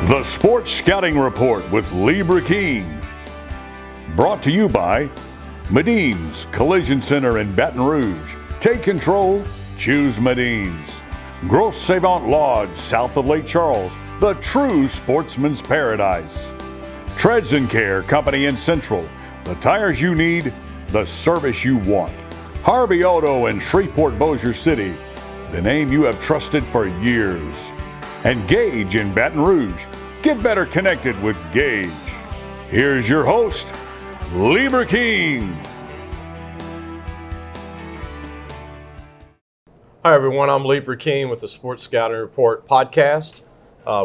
The Sports Scouting Report with Lee Burkeen. Brought to you by Medine's Collision Center in Baton Rouge. Take control, choose Medine's. Grosse Savant Lodge, south of Lake Charles, the true sportsman's paradise. Treads and Care Company in Central, the tires you need, the service you want. Harvey Auto in Shreveport, Bossier City, the name you have trusted for years. And Gage in Baton Rouge. Get better connected with Gage. Here's your host, Lee Burkeen. Hi everyone, I'm Lee Burkeen with the Sports Scouting Report podcast.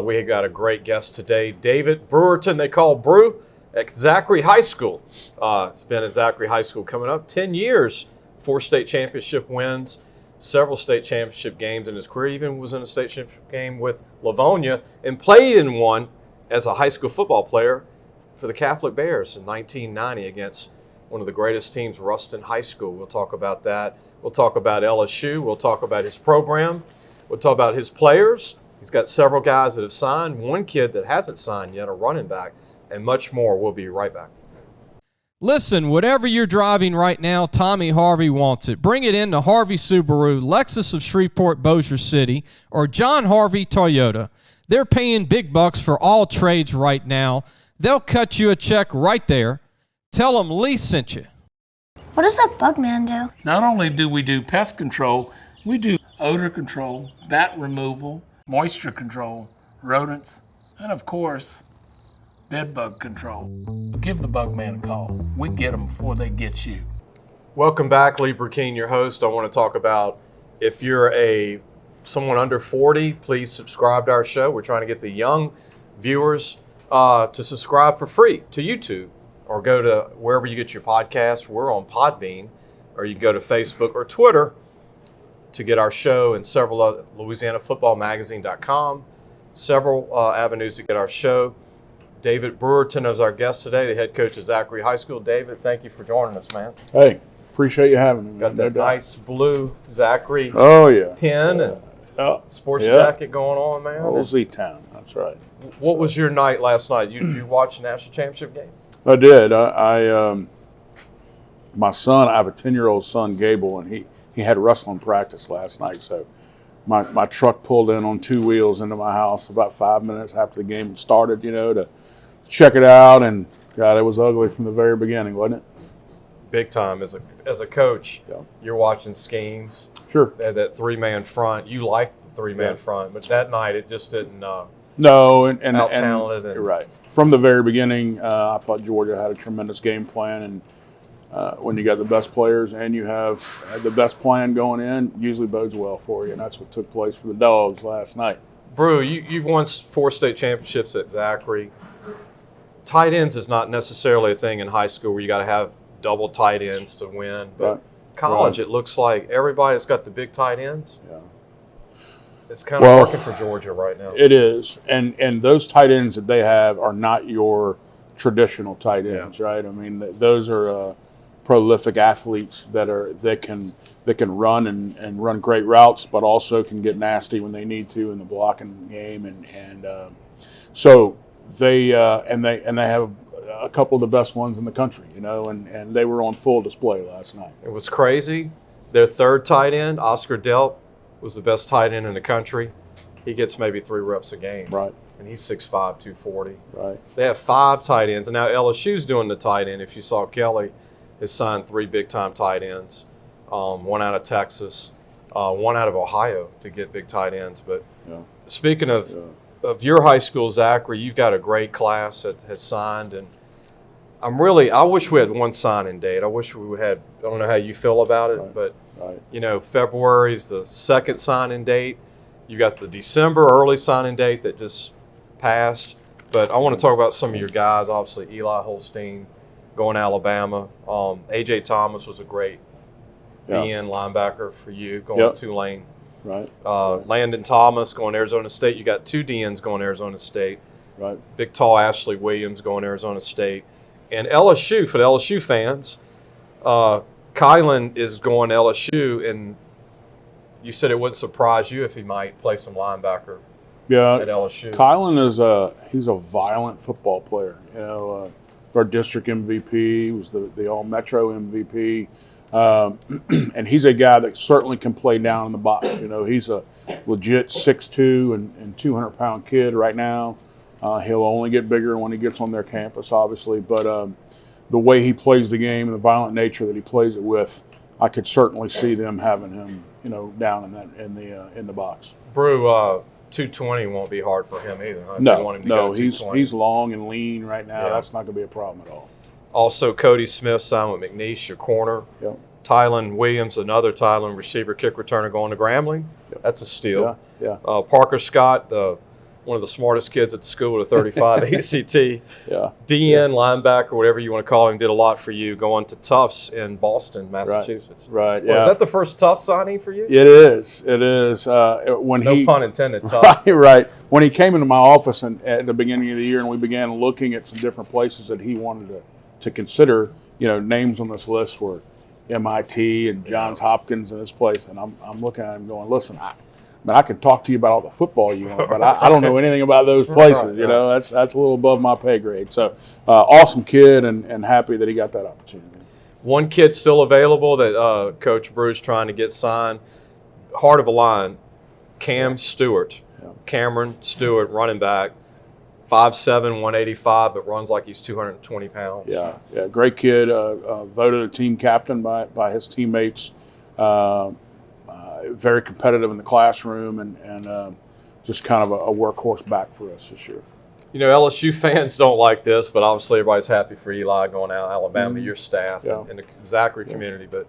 We have got a great guest today, David Brewerton, they call Brew, at Zachary High School. It's been at Zachary High School coming up 10 years, 4 state championship wins, several state championship games in his career, even was in a state championship game with Livonia, and played in one as a high school football player for the Catholic Bears in 1990 against one of the greatest teams, Ruston High School. We'll talk about that. We'll talk about LSU. We'll talk about his program. We'll talk about his players. He's got several guys that have signed, one kid that hasn't signed yet, a running back, and much more. We'll be right back. Listen, whatever you're driving right now, Tommy Harvey wants it. Bring it in to Harvey Subaru, Lexus of Shreveport, Bossier City, or John Harvey Toyota. They're paying big bucks for all trades right now. They'll cut you a check right there. Tell them Lee sent you. What does that bug man do? Not only do we do pest control, we do odor control, bat removal, moisture control, rodents, and of course, bed bug control. Give the bug man a call. We get them before they get you. Welcome back, Lee Burkeen, your host. I want to talk about if you're someone under 40, please subscribe to our show. We're trying to get the young viewers to subscribe for free to YouTube, or go to wherever you get your podcasts. We're on Podbean, or you can go to Facebook or Twitter to get our show, and several other, LouisianaFootballMagazine.com, several avenues to get our show. David Brewerton is our guest today, the head coach of Zachary High School. David, thank you for joining us, man. Hey, appreciate you having me. Got that nice blue Zachary pin and sports jacket going on, man. Old Z-Town, that's right. What was your night last night? You watched the national championship game? I did. My son, I have a 10-year-old son, Gable, and he had wrestling practice last night, so my truck pulled in on 2 wheels into my house about 5 minutes after the game started, to check it out, and God, it was ugly from the very beginning, wasn't it? Big time. As a coach, You're watching schemes. Sure. That 3-man front. You like the 3-man front, but that night it just didn't. No, and out-talented. Right. From the very beginning, I thought Georgia had a tremendous game plan, and when you got the best players and you have the best plan going in, usually bodes well for you, and that's what took place for the Dogs last night. Brew, you've won 4 state championships at Zachary. Tight ends is not necessarily a thing in high school where you got to have double tight ends to win, but college, it looks like everybody's got the big tight ends. Yeah. It's kind of working for Georgia right now. It is, and those tight ends that they have are not your traditional tight ends, right? I mean, those are prolific athletes that can run and run great routes, but also can get nasty when they need to in the blocking game, and so they have a couple of the best ones in the country, and they were on full display last night. It was crazy. Their third tight end, Oscar Delp, was the best tight end in the country. He gets maybe 3 reps a game. Right. And he's 6'5", 240. Right. They have 5 tight ends. And now LSU's doing the tight end. If you saw, Kelly has signed 3 big-time tight ends, one out of Texas, one out of Ohio to get big tight ends. But speaking of your high school, Zachary, you've got a great class that has signed. And I wish we had one signing date. I wish we had, I don't know how you feel about it, but February's the second signing date. You got the December early signing date that just passed. But I want to talk about some of your guys. Obviously, Eli Holstein going to Alabama. A.J. Thomas was a great DN linebacker for you going to Tulane. Right. Landon Thomas going to Arizona State. You got 2 DNs going to Arizona State. Right. Big, tall Ashley Williams going to Arizona State. And LSU, for the LSU fans, Kylan is going to LSU, and you said it wouldn't surprise you if he might play some linebacker Yeah, at LSU. Kylan he's a violent football player. Our district MVP, he was the All Metro MVP, and he's a guy that certainly can play down in the box. He's a legit 6'2" and 200-pound kid right now. He'll only get bigger when he gets on their campus, obviously. But the way he plays the game and the violent nature that he plays it with, I could certainly see them having him, down in the box. Brew, 220 won't be hard for him either. Huh? They want him to go He's long and lean right now. Yeah. That's not going to be a problem at all. Also, Cody Smith signed with McNeese, your corner. Yep. Tylen Williams, another Tylen receiver, kick returner, going to Grambling. Yep. That's a steal. Yeah. Parker Scott, one of the smartest kids at the school with a 35 ACT. Yeah. DN, linebacker, whatever you want to call him, did a lot for you going to Tufts in Boston, Massachusetts. Right. Well, is that the first Tufts signing for you? It is. No pun intended, Tufts. Right. When he came into my office at the beginning of the year and we began looking at some different places that he wanted to consider, names on this list were MIT and Johns Hopkins and this place. And I'm looking at him going, listen, I could talk to you about all the football you want, but I don't know anything about those places. That's a little above my pay grade. So, awesome kid and happy that he got that opportunity. One kid still available that Coach Brew's trying to get signed, heart of a line, Cam Stewart. Yeah. Cameron Stewart, running back, 5'7", 185, but runs like he's 220 pounds. Yeah, great kid. Voted a team captain by his teammates. Very competitive in the classroom and just kind of a workhorse back for us this year. LSU fans don't like this, but obviously everybody's happy for Eli going out to Alabama, your staff, and the Zachary community. But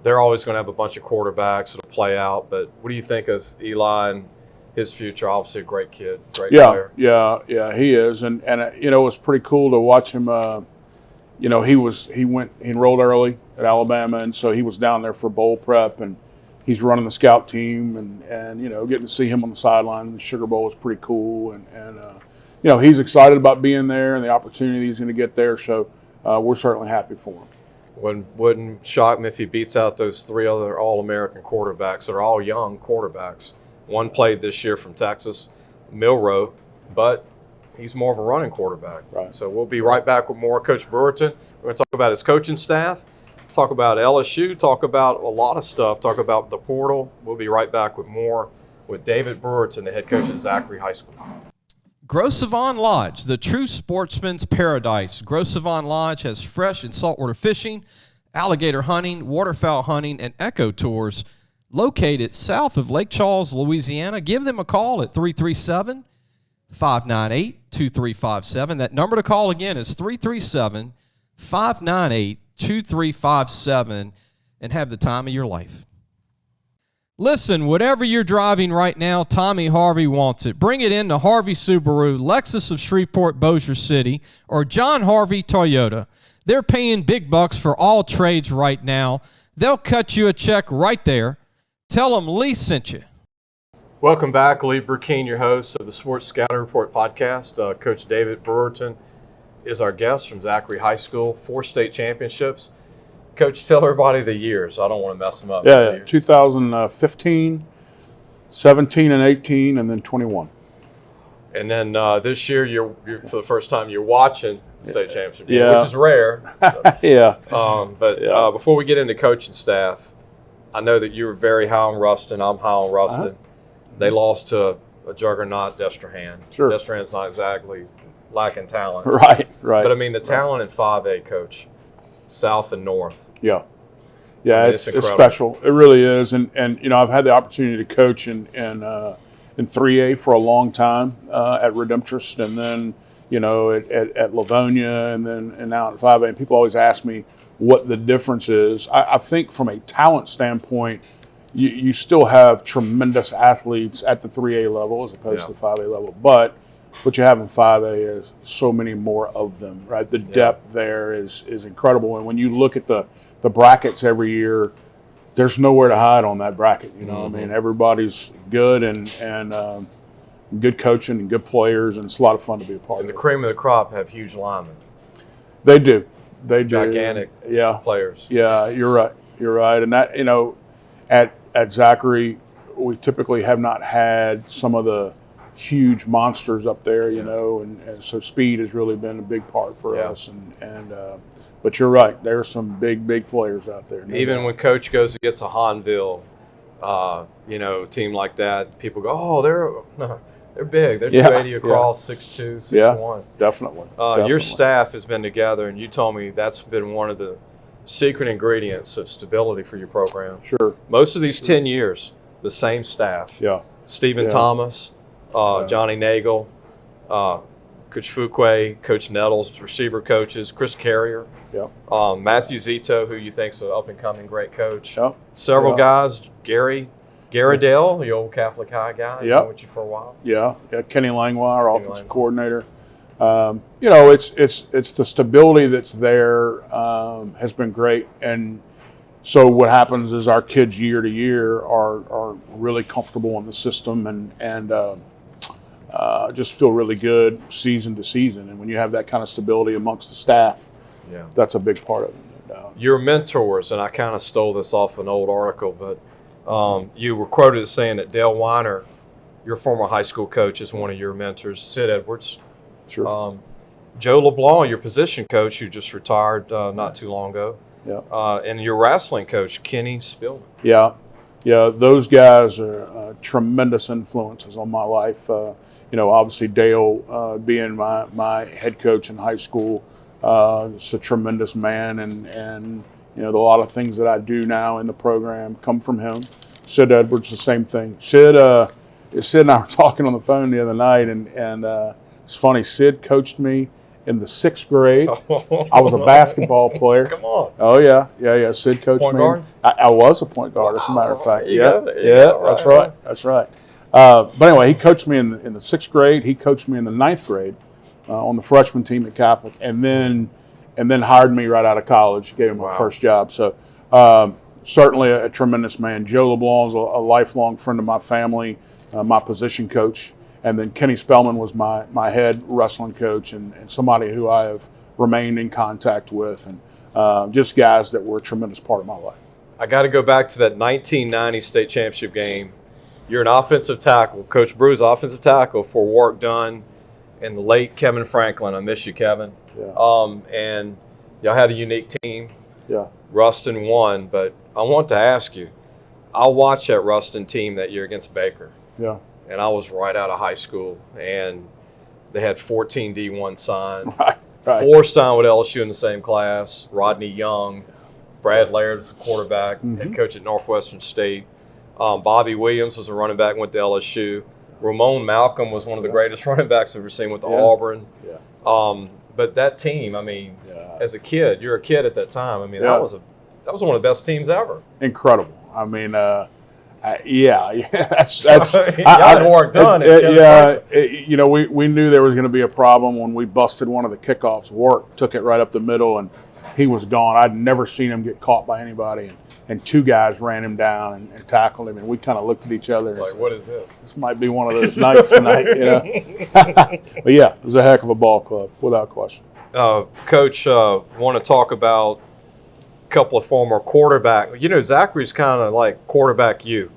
they're always going to have a bunch of quarterbacks that'll play out. But what do you think of Eli and his future? Obviously a great kid, great player. Yeah, he is. And it was pretty cool to watch him. He enrolled early at Alabama, and so he was down there for bowl prep, and he's running the scout team, and getting to see him on the sideline. The Sugar Bowl was pretty cool, and he's excited about being there and the opportunity he's going to get there. So we're certainly happy for him. Wouldn't shock me if he beats out those three other All-American quarterbacks that are all young quarterbacks. One played this year from Texas, Milroe, but he's more of a running quarterback. Right. So we'll be right back with more Coach Brewerton. We're going to talk about his coaching staff, talk about LSU, talk about a lot of stuff, talk about the portal. We'll be right back with more with David Brewerton, the head coach at Zachary High School. Gros Savon Lodge, the true sportsman's paradise. Gros Savon Lodge has fresh and saltwater fishing, alligator hunting, waterfowl hunting, and eco tours located south of Lake Charles, Louisiana. Give them a call at 337-598-2357. That number to call again is 337-598-2357, and have the time of your life. Listen, whatever you're driving right now, Tommy Harvey wants it. Bring it in to Harvey Subaru, Lexus of Shreveport, Bossier City, or John Harvey Toyota. They're paying big bucks for all trades right now. They'll cut you a check right there. Tell them Lee sent you. Welcome back. Lee Burkeen, your host of the Sports Scouting Report podcast. Coach David Brewerton is our guest from Zachary High School, 4 state championships. Coach, tell everybody the years. I don't want to mess them up. Yeah, 2015, 17 and 18, and then 21. And then this year, you're for the first time, you're watching the state championship game, which is rare. So, yeah. Before we get into coaching staff, I know that you were very high on Ruston. I'm high on Ruston. Uh-huh. They lost to a juggernaut, Destrehan. Sure. Destrehan's not exactly lacking talent. Right. But, I mean, the talent in 5A, Coach, South and North. Yeah, I mean, it's special. It really is. And I've had the opportunity to coach in 3A for a long time at Redemptrist, and then, at Livonia, and now at 5A. And people always ask me what the difference is. I think from a talent standpoint, you still have tremendous athletes at the 3A level as opposed to the 5A level. But what you have in 5A is so many more of them, right? The depth there is incredible. And when you look at the brackets every year, there's nowhere to hide on that bracket. I mean, everybody's good and good coaching and good players, and it's a lot of fun to be a part of. And the cream of the crop have huge linemen. They do. Gigantic players. Yeah, you're right. And that, at Zachary, we typically have not had some of the huge monsters up there, you know, and so speed has really been a big part for us. But you're right, there's some big players out there. Even when Coach goes and gets a Hanville, you know, team like that, people go, oh, they're big. They're 280 across, 6'2", 6'1". Yeah, definitely. Your staff has been together, and you told me that's been one of the secret ingredients of stability for your program. Sure. Most of these 10 years, the same staff. Yeah. Stephen Thomas, Johnny Nagel, Coach Fuquay, Coach Nettles, receiver coaches, Chris Carrier, Matthew Zito, who you think's an up-and-coming great coach. Several guys, Gary Dale, the old Catholic High guy, he's been with you for a while. Yeah, Kenny Langlois, our offensive coordinator. You know, it's the stability that's there has been great, and so what happens is our kids year to year are really comfortable in the system and just feel really good season to season. And when you have that kind of stability amongst the staff, that's a big part of it. Your mentors, and I kind of stole this off an old article, but you were quoted as saying that Dale Weiner, your former high school coach, is one of your mentors. Sid Edwards. Sure. Joe LeBlanc, your position coach, who just retired not too long ago. And your wrestling coach, Kenny Spillman. Yeah, those guys are tremendous influences on my life. You know, obviously Dale being my head coach in high school, is a tremendous man, and you know, a lot of things that I do now in the program come from him. Sid Edwards, the same thing. Sid and I were talking on the phone the other night, and it's funny. Sid coached me in the 6th grade. I was a basketball player. Come on. Oh yeah. Sid coached point me. Guard? I was a point guard, as a matter of fact. That's right. But anyway, he coached me in the 6th grade. He coached me in the 9th grade on the freshman team at Catholic, and then hired me right out of college. Gave me my first job. So certainly a tremendous man. Joe LeBlanc is a lifelong friend of my family, my position coach. And then Kenny Spellman was my head wrestling coach and somebody who I have remained in contact with, and just guys that were a tremendous part of my life. I got to go back to that 1990 state championship game. You're an offensive tackle, Coach Brew's offensive tackle for Warwick Dunn and the late Kevin Franklin. I miss you, Kevin. And y'all had a unique team. Ruston won, but I want to ask you, I watched that Ruston team that year against Baker. And I was right out of high school, and they had 14 D1 signed. 4 signed with LSU in the same class. Rodney Young, Brad Laird was the quarterback, head coach at Northwestern State. Bobby Williams was a running back, went to LSU. Ramon Malcolm was one of the greatest running backs I've ever seen, went to Auburn. But that team, I mean, as a kid, you're a kid at that time. I mean, that was one of the best teams ever. Incredible. I mean, that's y'all work done. You know, we knew there was going to be a problem when we busted one of the kickoffs. Warwick took it right up the middle, and he was gone. I'd never seen him get caught by anybody, and 2 guys ran him down and tackled him, and we kind of looked at each other and like, said, what is this? This might be one of those nights tonight, you know. But yeah, it was a heck of a ball club, without question. Coach, want to talk about couple of former quarterback. You know, Zachary's kind of like quarterback you.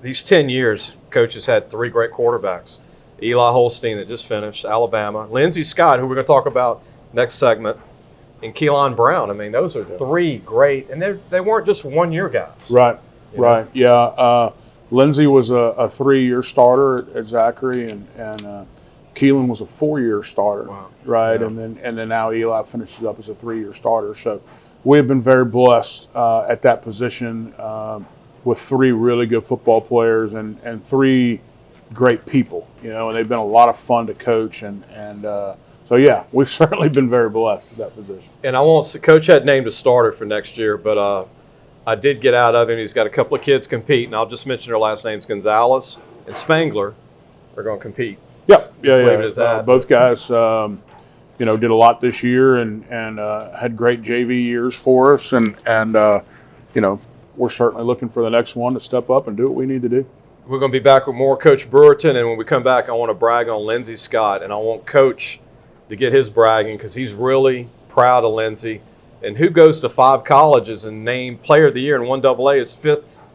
These 10 years, Coach has had 3 great quarterbacks. Eli Holstein that just finished, Alabama. Lindsay Scott, who we're going to talk about next segment, and Keelan Brown. I mean, those are 3 great, and they weren't just one-year guys. Right. Yeah. Lindsay was a 3-year starter at Zachary, and Keelan was a 4-year starter. Wow. Right. Yeah. And then now Eli finishes up as a 3-year starter. So we have been very blessed at that position with 3 really good football players and 3 great people, you know, and they've been a lot of fun to coach. And so, yeah, we've certainly been very blessed at that position. And Coach had named a starter for next year, but I did get out of him. He's got a couple of kids competing. I'll just mention their last names. Gonzalez and Spangler are going to compete. Yeah. Leave it as that. Both guys, you know, did a lot this year and had great JV years for us. And you know, we're certainly looking for the next one to step up and do what we need to do. We're going to be back with more Coach Brewerton, and when we come back, I want to brag on Lindsay Scott, and I want Coach to get his bragging because he's really proud of Lindsay. And who goes to 5 colleges and named Player of the Year in 1AA his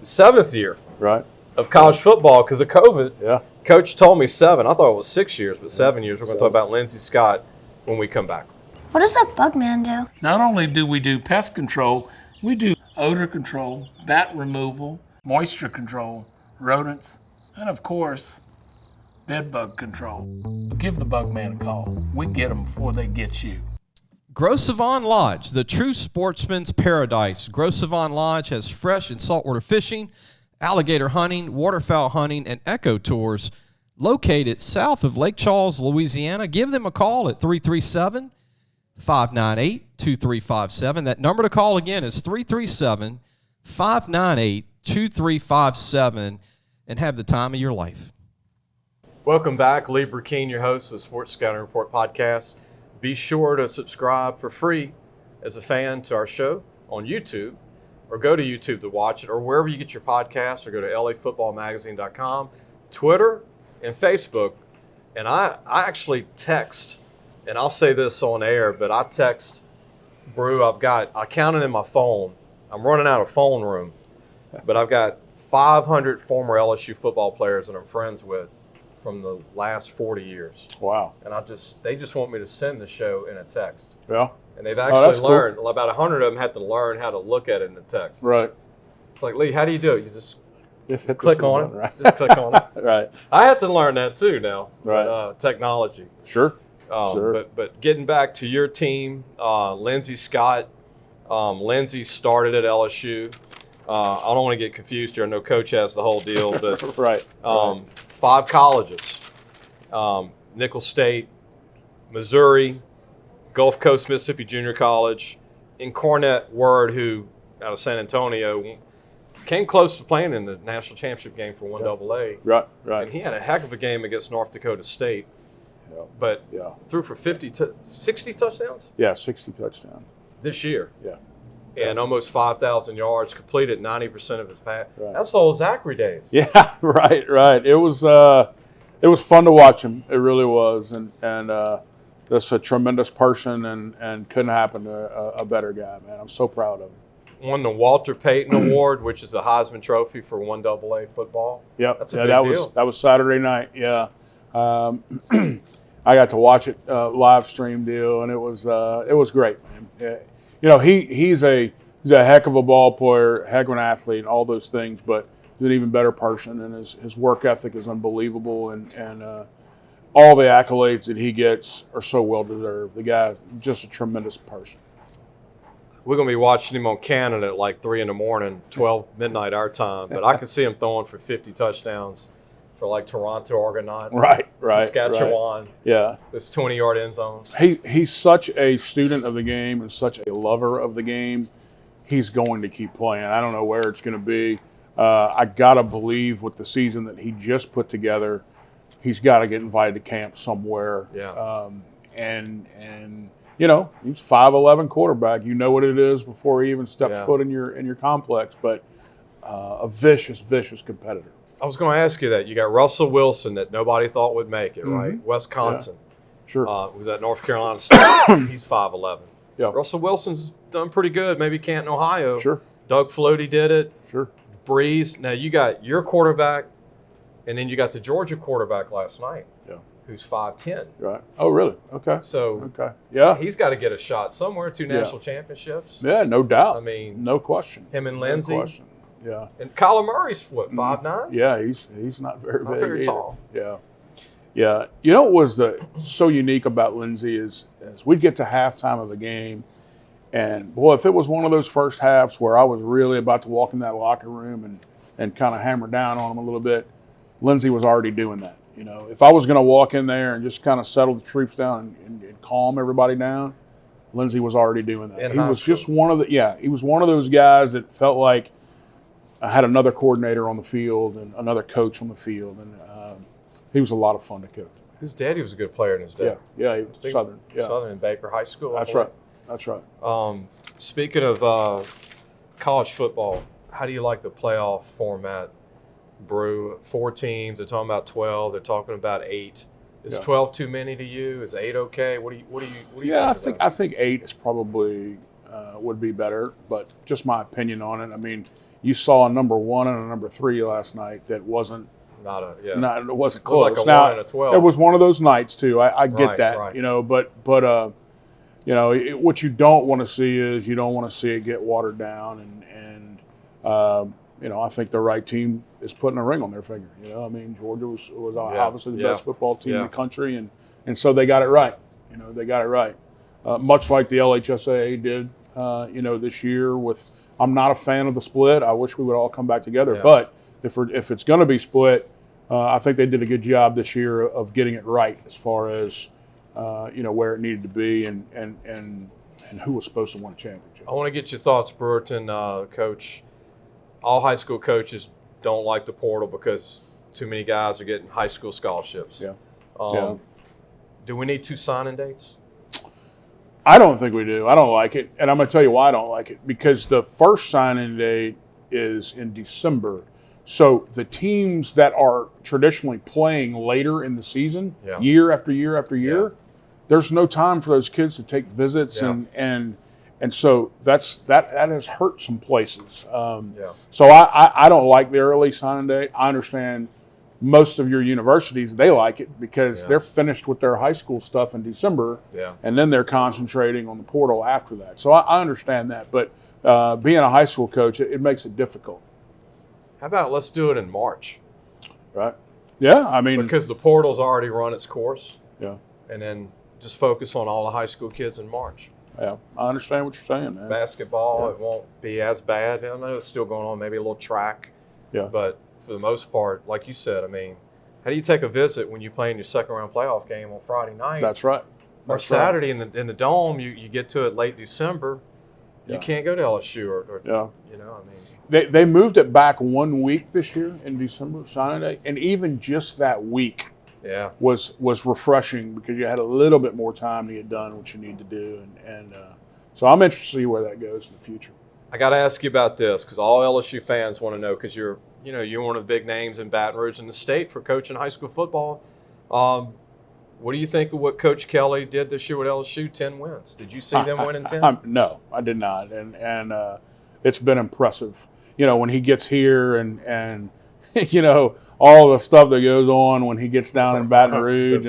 7th year right of college football because of COVID. Yeah. Coach told me 7. I thought it was 6 years, but 7 years. We're going to talk about Lindsay Scott when we come back. What does that bug man do? Not only do we do pest control, we do odor control, bat removal, moisture control, rodents, and of course, bed bug control. Give the bug man a call. We get them before they get you. Gros Savon Lodge, the true sportsman's paradise. Gros Savon Lodge has fresh and saltwater fishing, alligator hunting, waterfowl hunting, and eco tours located south of Lake Charles, Louisiana. Give them a call at 337-598-2357. That number to call again is 337-598-2357, and have the time of your life. Welcome back. Lee Burkeen, your host of the Sports Scouting Report podcast. Be sure to subscribe for free as a fan to our show on YouTube, or go to YouTube to watch it, or wherever you get your podcasts, or go to lafootballmagazine.com, Twitter, and Facebook. And I actually text, and I'll say this on air, but I text Brew. I counted in my phone. I'm running out of phone room, but I've got 500 former LSU football players that I'm friends with from the last 40 years. Wow. And they just want me to send the show in a text. Yeah. And they've actually learned, cool. About 100 of them had to learn how to look at it in the text. Right. It's like, Lee, how do you do it? You just Just click on it. Right. Just click on it. Right. I had to learn that too now. Right. Technology. Sure. Sure. But getting back to your team, Lindsay Scott. Lindsay started at LSU. I don't want to get confused here. I know Coach has the whole deal, but Right. 5 colleges: Nicholls State, Missouri, Gulf Coast Mississippi Junior College, Incornet Word, who out of San Antonio came close to playing in the national championship game for 1AA. Right. And he had a heck of a game against North Dakota State, Yeah. but Yeah. threw for 60 touchdowns Yeah. 60 touchdown. this year. Yeah. And almost 5,000 yards, completed 90% of his pass. Right. That's the old Zachary days. Yeah. Right. Right. It was fun to watch him. It really was. And just a tremendous person, and couldn't happen to a better guy, man. I'm so proud of him. Won the Walter Payton Award, which is a Heisman Trophy for 1AA football. Yep. That's a big deal. That was Saturday night. Yeah. I got to watch it live stream deal, and it was great, man. Yeah. You know, he's a heck of a ball player, heck of an athlete, and all those things, but he's an even better person, and his work ethic is unbelievable, and all the accolades that he gets are so well deserved. The guy's just a tremendous person. We're going to be watching him on Canada at like 3 in the morning, 12 midnight our time, but I can see him throwing for 50 touchdowns for like Toronto Argonauts, Right. Saskatchewan. Yeah. Those 20-yard end zones. He's such a student of the game and such a lover of the game. He's going to keep playing. I don't know where it's going to be. I got to believe with the season that he just put together, he's got to get invited to camp somewhere. Yeah. And you know, he's 5'11" quarterback. You know what it is before he even steps foot in your complex, but a vicious competitor. I was going to ask you that. You got Russell Wilson that nobody thought would make it, right? Wisconsin. Yeah. Sure. Was at North Carolina State. He's 5'11". Yeah. Russell Wilson's done pretty good. Maybe Canton, Ohio. Sure. Doug Flutie did it. Sure. Breeze. Now you got your quarterback, and then you got the Georgia quarterback last night. Yeah. Who's 5'10". Right. Oh, really? Okay. So Okay. Yeah. he's got to get a shot somewhere. 2 national championships. Yeah. No doubt. I mean, no question. him and Lindsay. No question. Yeah. And Kyler Murray's what, 5'9"? Yeah. He's not very Not big. very either. tall. Yeah. Yeah. You know what was so unique about Lindsay is we'd get to halftime of a game, and boy, if it was one of those first halves where I was really about to walk in that locker room and kind of hammer down on him a little bit, Lindsay was already doing that. You know, if I was going to walk in there and just kind of settle the troops down and calm everybody down, Lindsay was already doing that. He was just one of those guys that felt like I had another coordinator on the field and another coach on the field, and he was a lot of fun to coach. His daddy was a good player in his day. Yeah, he was Southern. Yeah. Southern and Baker High School. That's right. That's right. Speaking of college football, how do you like the playoff format, Brew? 4 teams. They're talking about 12. They're talking about 8. Is 12 too many to you? Is 8 okay? What do you? Yeah, I think 8 is probably would be better, but just my opinion on it. I mean, you saw a number 1 and a number 3 last night that wasn't It wasn't Looked close. like a Now 1 and a 12. it was one of those nights too. I get Right, that, right. you know, but what you don't want to see is you don't want to see it get watered down, and I think the right team is putting a ring on their finger. You know, I mean, Georgia was obviously the best football team in the country, and so they got it right. You know, they got it right, much like the LHSAA did. This year with. I'm not a fan of the split. I wish we would all come back together, but if it's going to be split, I think they did a good job this year of getting it right as far as where it needed to be and who was supposed to win a championship. I want to get your thoughts, Brewerton, Coach. All high school coaches don't like the portal because too many guys are getting high school scholarships. Yeah. Do we need 2 signing dates? I don't think we do. I don't like it, and I'm going to tell you why I don't like it. Because the first signing date is in December, so the teams that are traditionally playing later in the season, year after year after year, there's no time for those kids to take visits, and so that has hurt some places. So I don't like the early signing date. I understand most of your universities, they like it because they're finished with their high school stuff in December, and then they're concentrating on the portal after that. So I understand that, but being a high school coach, it makes it difficult. How about let's do it in March? Right. Yeah, I mean. Because the portal's already run its course. Yeah. And then just focus on all the high school kids in March. Yeah, I understand what you're saying, man. Basketball, it won't be as bad. I know it's still going on, maybe a little track. Yeah. But for the most part, like you said, I mean, how do you take a visit when you're playing your second-round playoff game on Friday night? That's right. Or Saturday in the Dome, you get to it late December. You can't go to LSU or I mean. They moved it back 1 week this year in December, signing day, and even just that week was refreshing because you had a little bit more time to get done what you need to do, and so I'm interested to see where that goes in the future. I got to ask you about this because all LSU fans want to know because you're one of the big names in Baton Rouge in the state for coaching high school football. What do you think of what Coach Kelly did this year with LSU? 10 wins. Did you see them winning 10? No, I did not, and it's been impressive. When he gets here and all the stuff that goes on when he gets down in Baton Rouge,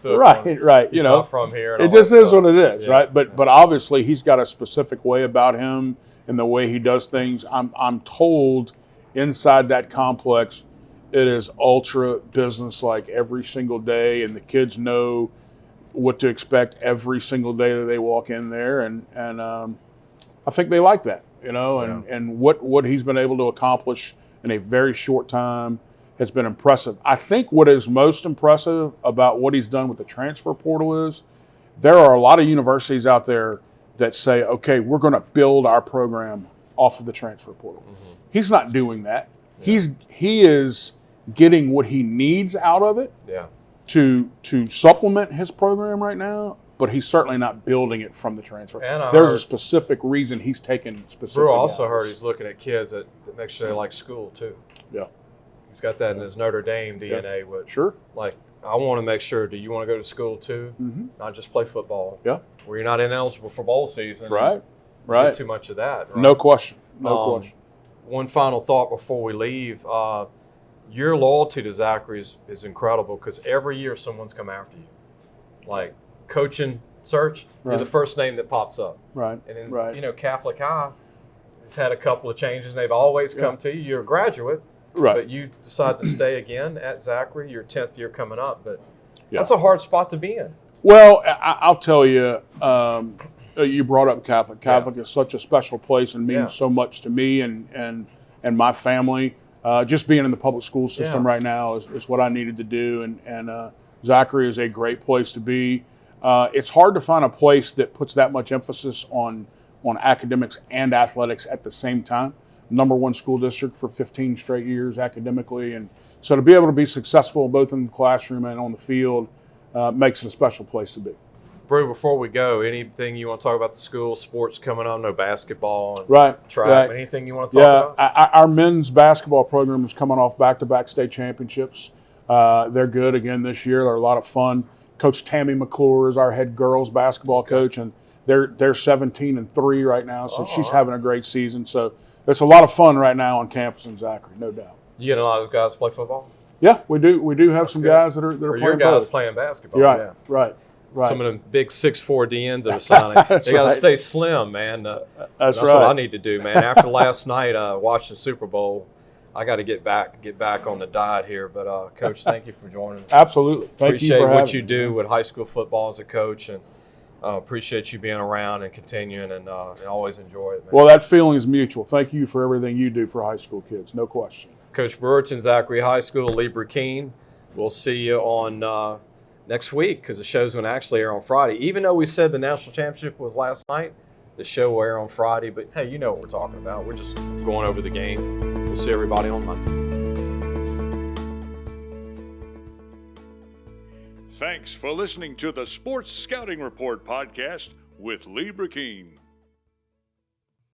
right. He's not from here. It just is what it is, right? But obviously he's got a specific way about him and the way he does things. I'm told inside that complex, it is ultra business like every single day, and the kids know what to expect every single day that they walk in there, and I think they like that, and what he's been able to accomplish in a very short time has been impressive. I think what is most impressive about what he's done with the transfer portal is there are a lot of universities out there that say, okay, we're going to build our program off of the transfer portal. Mm-hmm. He's not doing that. Yeah. He is getting what he needs out of it to supplement his program right now, but he's certainly not building it from the transfer. There's a specific reason he's taken specific Brew also guys. Heard he's looking at kids that make sure they like school too. Yeah. He's got that in his Notre Dame DNA. With, sure. Like, I want to make sure, do you want to go to school too? Mm-hmm. Not just play football. Yeah. Where you're not ineligible for bowl season. Right. Get too much of that. Right? No question. No question. One final thought before we leave. Your loyalty to Zachary is incredible because every year someone's come after you. Like coaching search, you're the first name that pops up. Right. And then, Catholic High has had a couple of changes and they've always come to you. You're a graduate. Right. But you decide to stay again at Zachary, your 10th year coming up. But that's a hard spot to be in. Well, I'll tell you, you brought up Catholic. Catholic is such a special place and means so much to me and my family. Just being in the public school system right now is what I needed to do. And Zachary is a great place to be. It's hard to find a place that puts that much emphasis on academics and athletics at the same time. #1 school district for 15 straight years academically. And so to be able to be successful both in the classroom and on the field makes it a special place to be. Brew, before we go, anything you want to talk about the school, sports coming on, no basketball, and track, right. Anything you want to talk about? Our men's basketball program is coming off back-to-back state championships. They're good again this year. They're a lot of fun. Coach Tammy McClure is our head girls basketball coach, and they're 17-3 right now, so she's having a great season. So it's a lot of fun right now on campus in Zachary, no doubt. You get a lot of guys play football? Yeah, we do. We do have some good. guys that are Or playing your guys both. playing basketball. Right, Yeah. right. Some of them big 6'4" DNs that are signing. They got to right. stay slim, man. That's what I right. need to do, man. After last night watching the Super Bowl, I got to get back on the diet here. But Coach, thank you for joining us. Absolutely. Thank Appreciate you for what having you me, do man. with high school football as a coach, and appreciate you being around and continuing, and always enjoy it, man. Well, that feeling is mutual. Thank you for everything you do for high school kids. No question. Coach Brewerton, Zachary High School, Libra Keene. We'll see you on next week because the show's going to actually air on Friday. Even though we said the national championship was last night, the show will air on Friday. But, hey, you know what we're talking about. We're just going over the game. We'll see everybody on Monday. Thanks for listening to the Sports Scouting Report podcast with Libra Keene.